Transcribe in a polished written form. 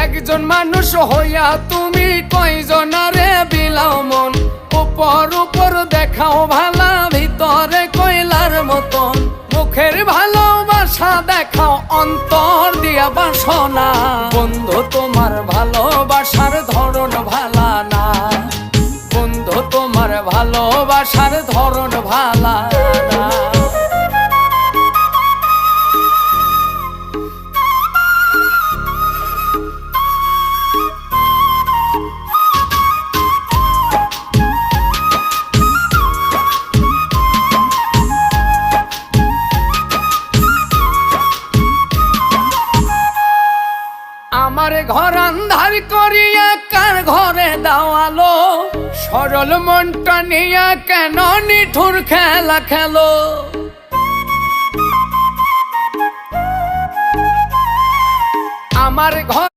একজন মানুষ হইয়া তুমি কয়জনারে বিলাও মন, উপর উপর দেখাও ভালা, ভিতরে কয়লার মতন। মুখের ভালোবাসা দেখাও, অন্তর দিয়া বাসনা। বন্ধু তোমার ভালোবাসার ধরন ভালা না, বন্ধু তোমার ভালোবাসার ধরন ভালা না। আমার ঘর আন্ধার করিয়া কার ঘরে দাওয়ালো, সরল মনটা নিয়া কেন নিঠুর খেলা খেলো। আমার ঘর